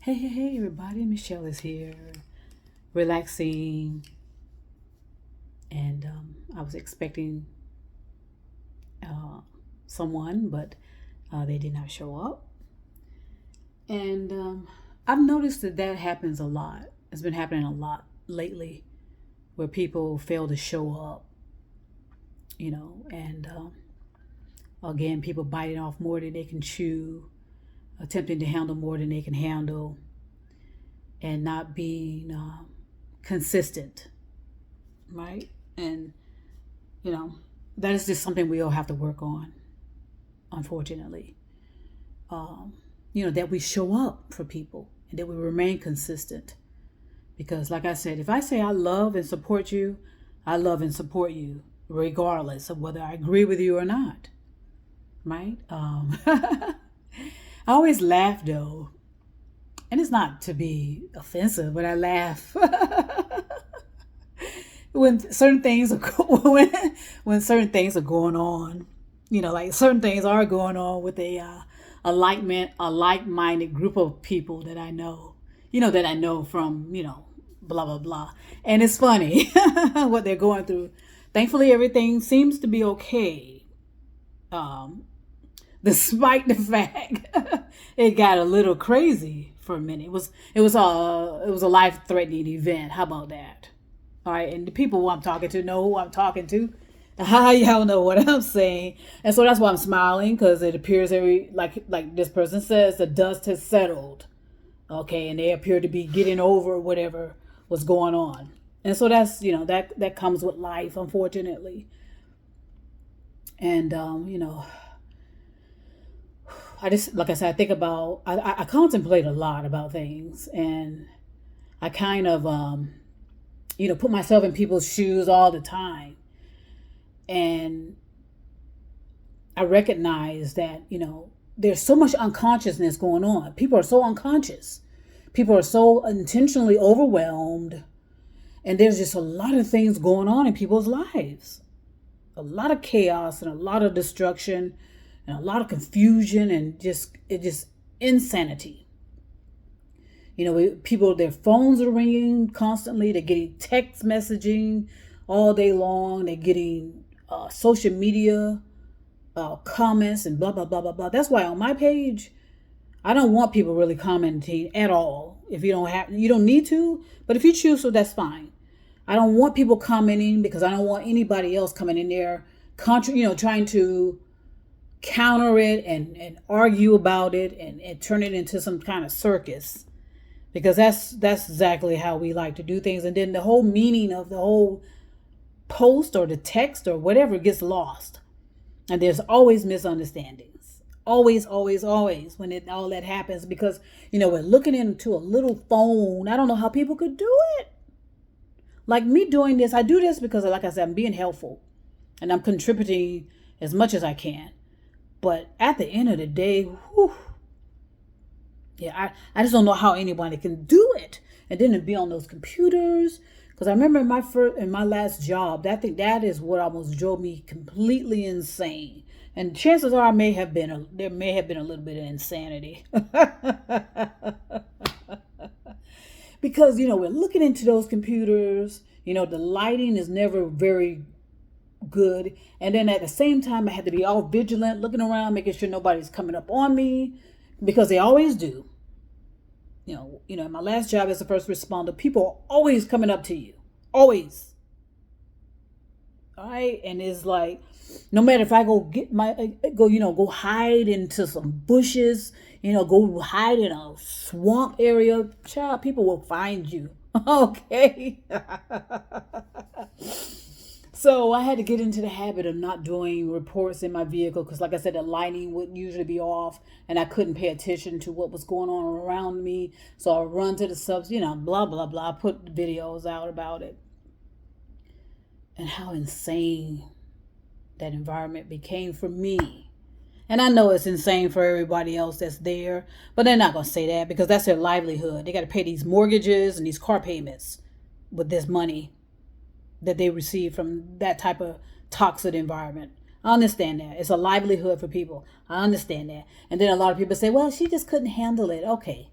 Hey, everybody. Michelle is here, relaxing. And I was expecting uh, someone, but they did not show up. And I've noticed that happens a lot. It's been happening a lot lately where people fail to show up, and again, people biting off more than they can chew, attempting to handle more than they can handle, and not being consistent, right? And you know that is just something we all have to work on, unfortunately. um, that we show up for people and that we remain consistent, because like I said, if I say I love and support you, I love and support you regardless of whether I agree with you or not, right? I always laugh though, and it's not to be offensive, but I laugh when certain things are when certain things are going on. Like certain things are going on with a like-minded group of people that I know. That I know from blah blah blah, and it's funny what they're going through. Thankfully, everything seems to be okay. Um, Despite the fact it got a little crazy for a minute. It was a life threatening event. How about that? All right, and the people who I'm talking to know who I'm talking to. How y'all know what I'm saying? And so that's why I'm smiling, because it appears like this person says, the dust has settled. Okay, and they appear to be getting over whatever was going on. And so that's that comes with life, unfortunately. And I just, like I said, I think about, I contemplate a lot about things, and I kind of put myself in people's shoes all the time. And I recognize that, there's so much unconsciousness going on. People are so unconscious. People are so intentionally overwhelmed. And there's just a lot of things going on in people's lives. A lot of chaos and a lot of destruction and a lot of confusion, and just insanity. People, their phones are ringing constantly. They're getting text messaging all day long. They're getting social media comments and blah blah blah blah blah. That's why on my page, I don't want people really commenting at all. If you don't need to, but if you choose to, that's fine. I don't want people commenting, because I don't want anybody else coming in there, trying to counter it and argue about it, and turn it into some kind of circus, because that's exactly how we like to do things. And then the whole meaning of the whole post or the text or whatever gets lost, and there's always misunderstandings, always when all that happens, because we're looking into a little phone. I don't know how people could do it. Like me doing this, I do this because, like I said, I'm being helpful and I'm contributing as much as I can. But at the end of the day, whew, yeah, I just don't know how anybody can do it. And then to be on those computers, because I remember in my last job, I think that is what almost drove me completely insane. And chances are, there may have been a little bit of insanity, because we're looking into those computers. The lighting is never very good, and then at the same time, I had to be all vigilant, looking around, making sure nobody's coming up on me, because they always do. In my last job as a first responder, people are always coming up to you, always. All right, and it's like, no matter if I go hide into some bushes, go hide in a swamp area, child, people will find you. Okay. So I had to get into the habit of not doing reports in my vehicle, because, like I said, the lighting would usually be off and I couldn't pay attention to what was going on around me. So I run to the subs, blah, blah, blah. I put videos out about it and how insane that environment became for me. And I know it's insane for everybody else that's there, but they're not going to say that, because that's their livelihood. They got to pay these mortgages and these car payments with this money that they receive from that type of toxic environment. I understand that. It's a livelihood for people. I understand that. And then a lot of people say, well, she just couldn't handle it. Okay.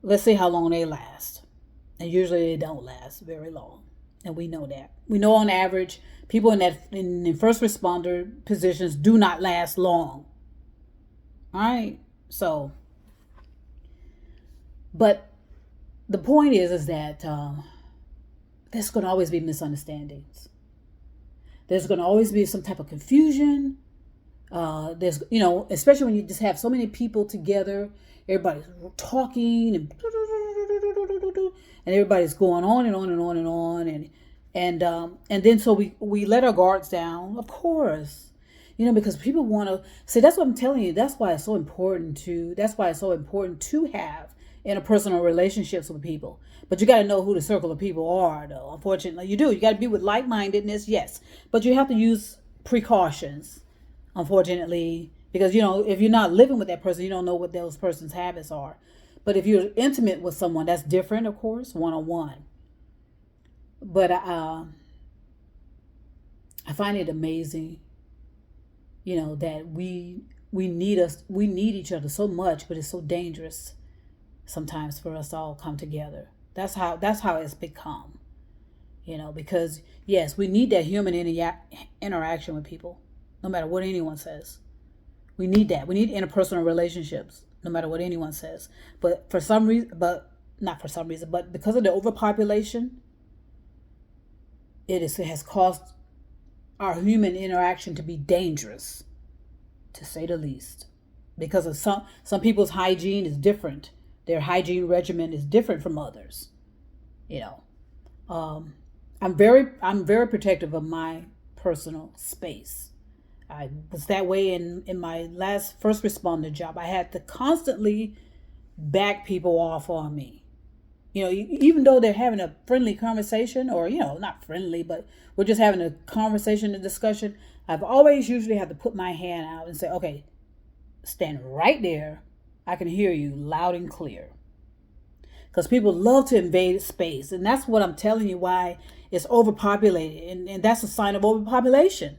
let's see how long they last. And usually they don't last very long. And we know that. We know on average, people in first responder positions do not last long. All right. So, but the point is that there's going to always be misunderstandings. There's going to always be some type of confusion. There's, especially when you just have so many people together, everybody's talking and everybody's going on and on and on and on. And then so we let our guards down, of course, because people want to see. That's what I'm telling you. That's why it's so important to have interpersonal relationships with people. But you got to know who the circle of people are, though. Unfortunately, you do. You got to be with like-mindedness, yes. But you have to use precautions, unfortunately, because, if you're not living with that person, you don't know what those person's habits are. But if you're intimate with someone, that's different, of course, one-on-one. But I find it amazing, that we need each other so much, but it's so dangerous sometimes for us to all come together. That's how it's become, because yes, we need that human interaction with people, no matter what anyone says. We need that. We need interpersonal relationships, no matter what anyone says. But because of the overpopulation, it has caused our human interaction to be dangerous, to say the least, because of some people's hygiene is different. Their hygiene regimen is different from others. I'm very protective of my personal space. I was that way in my last first responder job. I had to constantly back people off on me. Even though they're having a friendly conversation, or, not friendly, but we're just having a conversation, a discussion, I've always usually had to put my hand out and say, okay, stand right there. I can hear you loud and clear. Because people love to invade space. And that's what I'm telling you, why it's overpopulated. And that's a sign of overpopulation.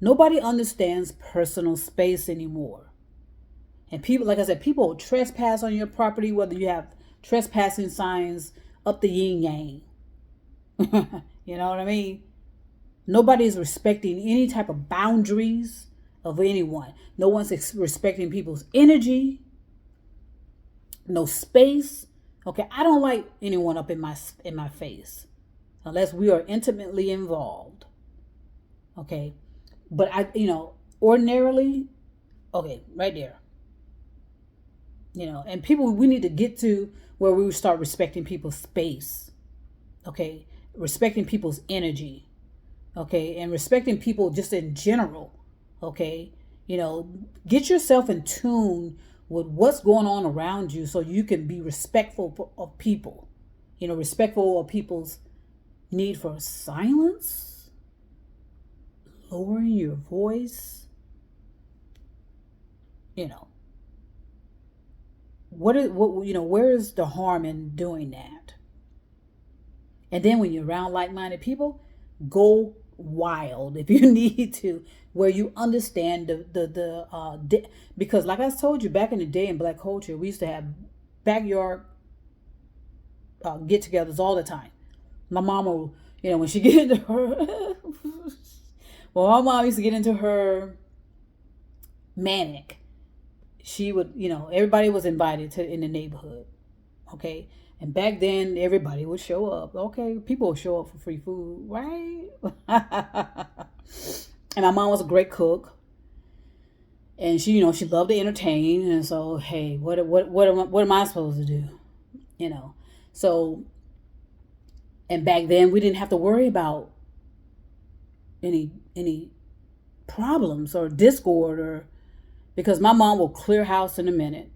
Nobody understands personal space anymore. And people, like I said, people will trespass on your property, whether you have trespassing signs up the yin yang. You know what I mean? Nobody's respecting any type of boundaries of anyone. No one's respecting people's energy. No space. Okay, I don't like anyone up in my face unless we are intimately involved. Okay, but ordinarily, okay, right there. And people, we need to get to where we start respecting people's space. Okay, respecting people's energy. Okay, and respecting people just in general. Okay, get yourself in tune with what's going on around you so you can be respectful of people. Respectful of people's need for silence, lowering your voice. Where is the harm in doing that? And then when you're around like-minded people, go wild if you need to, where you understand because like I told you, back in the day in Black culture, we used to have backyard get-togethers all the time. My mom will, when she get into her my mom used to get into her manic. She would, everybody was invited in the neighborhood. Okay. And back then, everybody would show up. Okay, people would show up for free food, right? And my mom was a great cook, and she loved to entertain. And so, hey, what am I supposed to do? So. And back then, we didn't have to worry about any problems or discord, because my mom will clear house in a minute.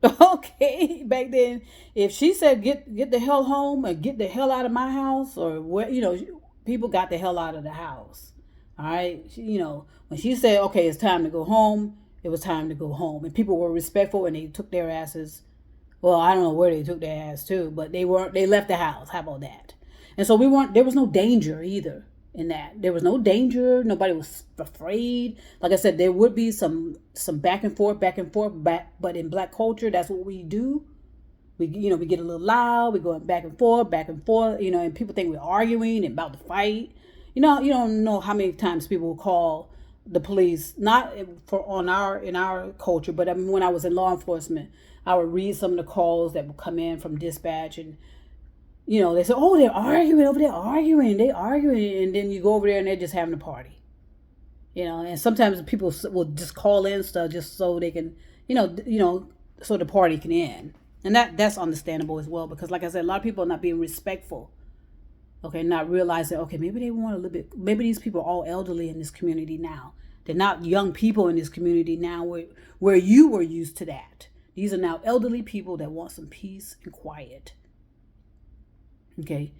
Okay, back then, if she said get the hell home or get the hell out of my house, or where, people got the hell out of the house. All right, when she said, okay, it's time to go home, it was time to go home, and people were respectful and they took their asses. Well, I don't know where they took their ass to, but they left the house. How about that? And so there was no danger either in that. There was no danger. Nobody was afraid. Like I said, there would be some back and forth, but in Black culture, that's what we do. We get a little loud. We going back and forth, and people think we're arguing and about to fight. You don't know how many times people will call the police, not in our culture, but I mean, when I was in law enforcement, I would read some of the calls that would come in from dispatch, and they say, "Oh, they're arguing over there, arguing, and then you go over there and they're just having a party." And sometimes people will just call in stuff just so they can, so the party can end. And that's understandable as well, because like I said, a lot of people are not being respectful. Okay, not realizing, okay, maybe they want a little bit, maybe these people are all elderly in this community now. They're not young people in this community now where you were used to that. These are now elderly people that want some peace and quiet. Okay,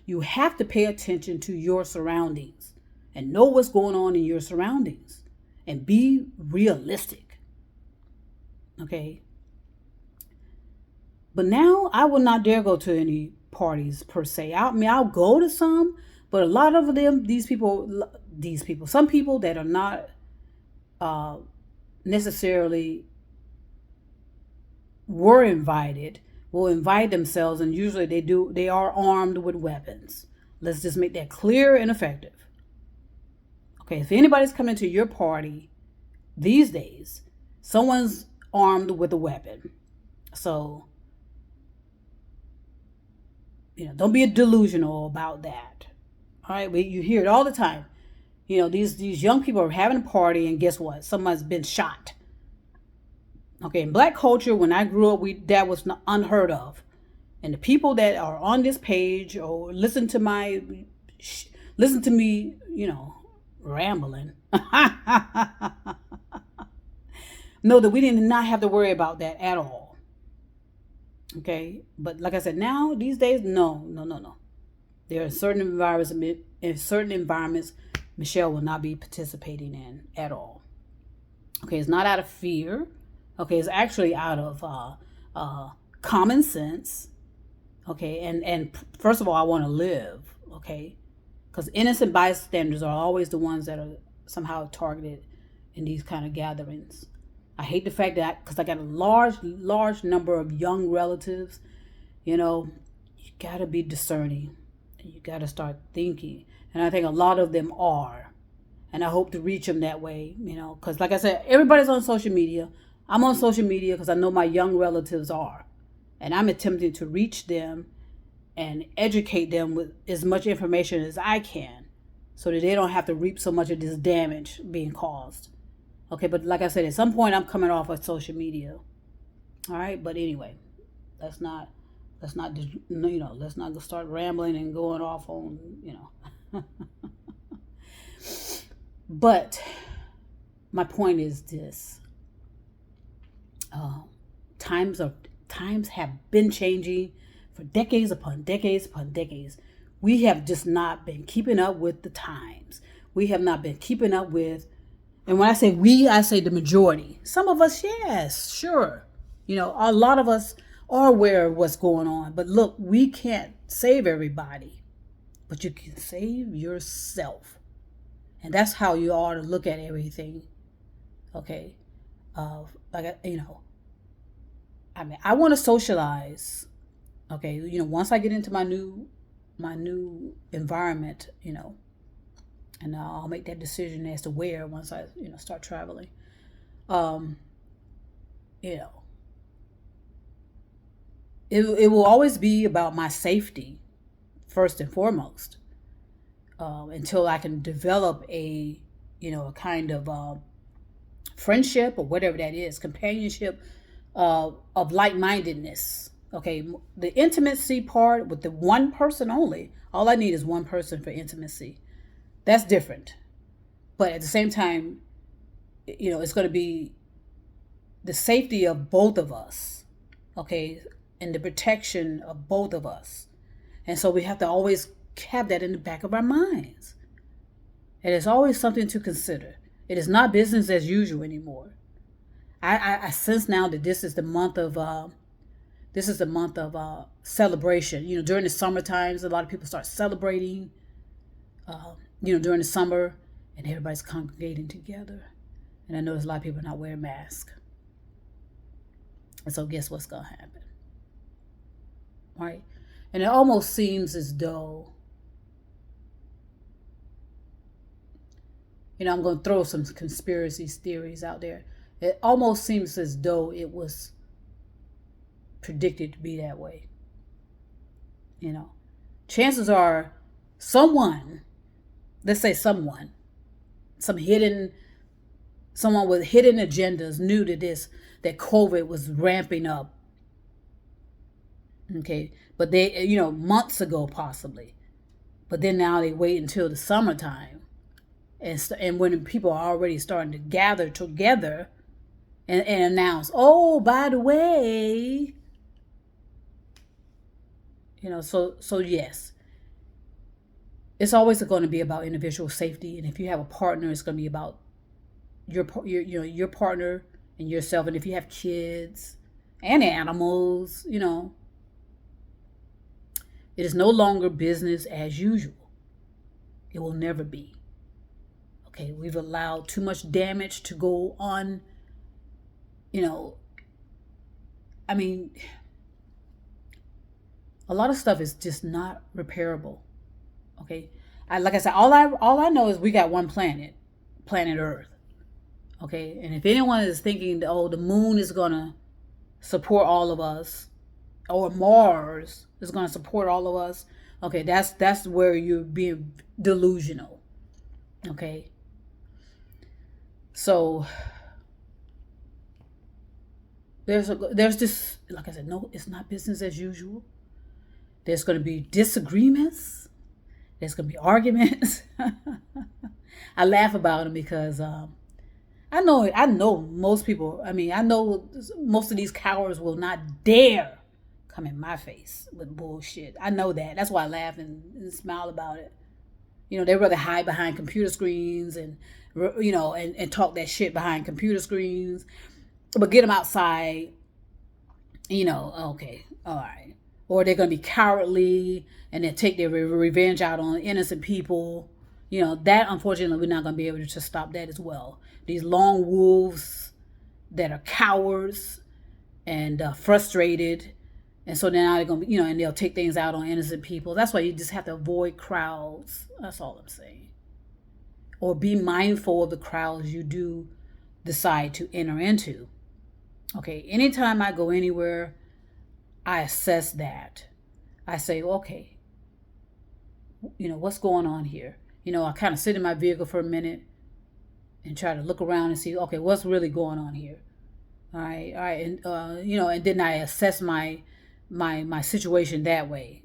you have to pay attention to your surroundings and know what's going on in your surroundings and be realistic. Okay. But now I will not dare go to any parties per se. I'll go to some, but a lot of them, some people that are not necessarily were invited will invite themselves, and usually they are armed with weapons. Let's just make that clear and effective. Okay, if anybody's coming to your party these days, someone's armed with a weapon. So don't be delusional about that. All right, you hear it all the time. These young people are having a party, and guess what? Someone's been shot. Okay, in Black culture, when I grew up, that was not unheard of. And the people that are on this page or listen to me, rambling, know that we did not have to worry about that at all. Okay, but like I said, now these days, no. There are certain environments Michelle will not be participating in at all. Okay, it's not out of fear. Okay, it's actually out of common sense. Okay, and first of all, I want to live. Okay, because innocent bystanders are always the ones that are somehow targeted in these kind of gatherings. I hate the fact that, because I got a large number of young relatives, you got to be discerning. And you got to start thinking. And I think a lot of them are. And I hope to reach them that way, because like I said, everybody's on social media. I'm on social media because I know my young relatives are. And I'm attempting to reach them and educate them with as much information as I can so that they don't have to reap so much of this damage being caused. Okay, but like I said, at some point I'm coming off of social media. All right, but anyway, let's not go start rambling and going off on, But my point is this: times have been changing for decades upon decades upon decades. We have just not been keeping up with the times. We have not been keeping up with. And when I say we, I say the majority. Some of us, yes, sure. A lot of us are aware of what's going on. But look, we can't save everybody. But you can save yourself. And that's how you ought to look at everything. Okay? I want to socialize. Okay? Once I get into my new environment, and I'll make that decision as to where once I, start traveling. It will always be about my safety, first and foremost, until I can develop a kind of friendship or whatever that is, companionship of like-mindedness. Okay, the intimacy part with the one person only. All I need is one person for intimacy. That's different. But at the same time, it's going to be the safety of both of us, okay, and the protection of both of us. And so we have to always have that in the back of our minds. It is always something to consider. It is not business as usual anymore. I sense now that this is the month of celebration. During the summer times, a lot of people start celebrating. During the summer, and everybody's congregating together. And I notice a lot of people are not wearing masks. And so guess what's going to happen? right? And it almost seems as though, I'm going to throw some conspiracy theories out there. It almost seems as though it was predicted to be that way. Chances are someone, let's say someone with hidden agendas knew that COVID was ramping up. Okay. But they, months ago possibly. But then now they wait until the summertime. And when people are already starting to gather together and announce, oh, by the way, so yes, it's always going to be about individual safety. And if you have a partner, it's going to be about your partner and yourself. And if you have kids and animals, it is no longer business as usual. It will never be. Okay, we've allowed too much damage to go on. A lot of stuff is just not repairable. Okay, like I said, all I know is we got one planet Earth. Okay, and if anyone is thinking, oh, the moon is gonna support all of us, or Mars is gonna support all of us, okay, that's where you're being delusional. Okay, so there's this, like I said, no, it's not business as usual. There's going to be disagreements. There's going to be arguments. I laugh about them because I know most people. I know most of these cowards will not dare come in my face with bullshit. I know that. That's why I laugh and smile about it. They rather hide behind computer screens and talk that shit behind computer screens, but get them outside. Okay, all right. Or they're going to be cowardly and then take their revenge out on innocent people. That unfortunately we're not going to be able to stop that as well. These lone wolves that are cowards and frustrated. And so now they're going to be, and they'll take things out on innocent people. That's why you just have to avoid crowds. That's all I'm saying. Or be mindful of the crowds you do decide to enter into. Okay, anytime I go anywhere, I assess that. I say, okay, what's going on here? I kind of sit in my vehicle for a minute and try to look around and see, okay, what's really going on here? All right, and and then I assess my situation that way.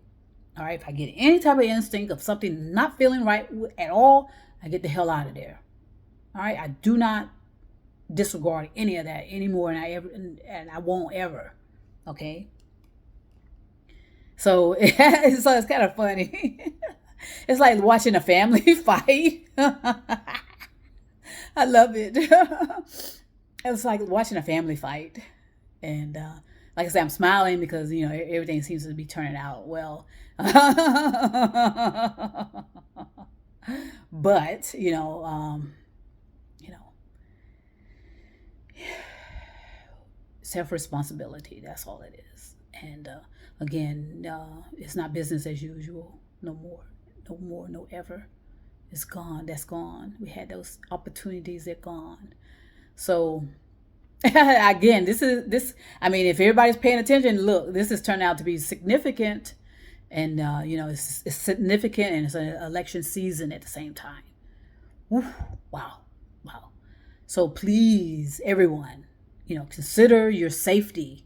All right, if I get any type of instinct of something not feeling right at all, I get the hell out of there. All right, I do not disregard any of that anymore, and I won't ever. Okay. So it's kind of funny. It's like watching a family fight. I love it. It's like watching a family fight. And like I said, I'm smiling because, everything seems to be turning out well. But, self-responsibility, that's all it is. And again, it's not business as usual. No more, no ever. It's gone. That's gone. We had those opportunities. They're gone. So again, if everybody's paying attention, look, this has turned out to be significant. And, it's significant, and it's an election season at the same time. Oof, wow. So please, everyone, consider your safety.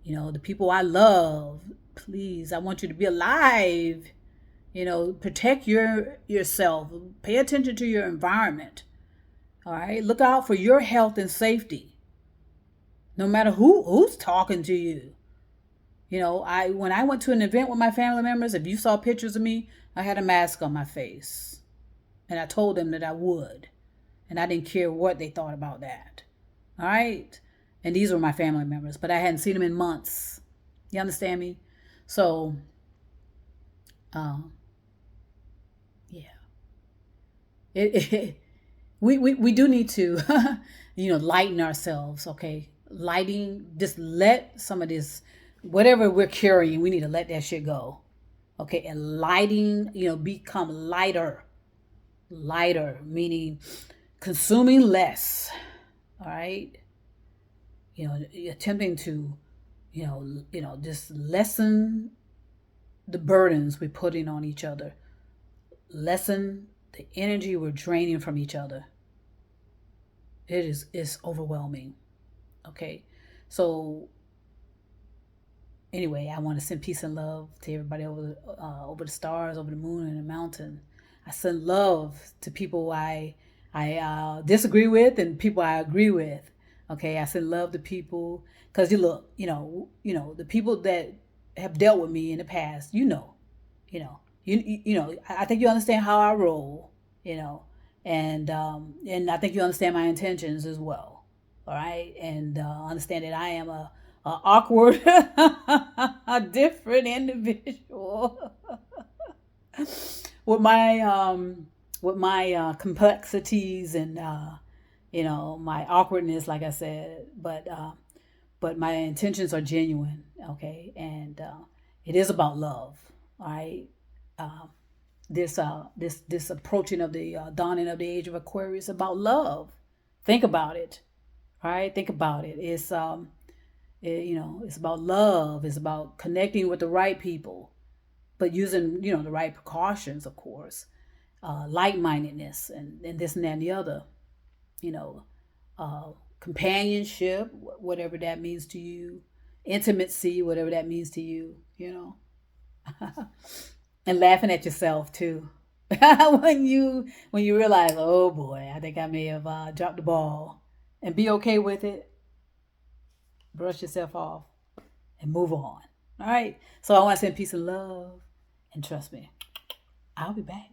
The people I love, please, I want you to be alive. Protect yourself. Pay attention to your environment. All right, look out for your health and safety. No matter who's talking to you. When I went to an event with my family members, if you saw pictures of me, I had a mask on my face. And I told them that I would. And I didn't care what they thought about that. All right? And these were my family members, but I hadn't seen them in months. You understand me? So, yeah. We do need to, lighten ourselves, okay? Just let some of this whatever we're carrying, we need to let that shit go. Okay, and lighting, become lighter. Lighter, meaning consuming less. All right, attempting to, just lessen the burdens we're putting on each other, lessen the energy we're draining from each other. It's overwhelming. Okay, so anyway, I want to send peace and love to everybody over the stars, over the moon, and the mountain. I send love to people I disagree with and people I agree with. Okay, I send love to people because you look, the people that have dealt with me in the past. You know, I think you understand how I roll. You know, and I think you understand my intentions as well. All right, and understand that I am a awkward, a different individual with my complexities and my awkwardness, like I said. But my intentions are genuine. Okay, and it is about love. All right. Uh, this approaching of the dawning of the age of Aquarius about love. Think about it. All right, think about it. It's about love. It's about connecting with the right people, but using the right precautions, of course. Like-mindedness and this and that and the other. You know, companionship, whatever that means to you, intimacy, whatever that means to you. And laughing at yourself too. when you realize, oh boy, I think I may have dropped the ball, and be okay with it. Brush yourself off and move on. All right. So I want to send peace and love, and trust me, I'll be back.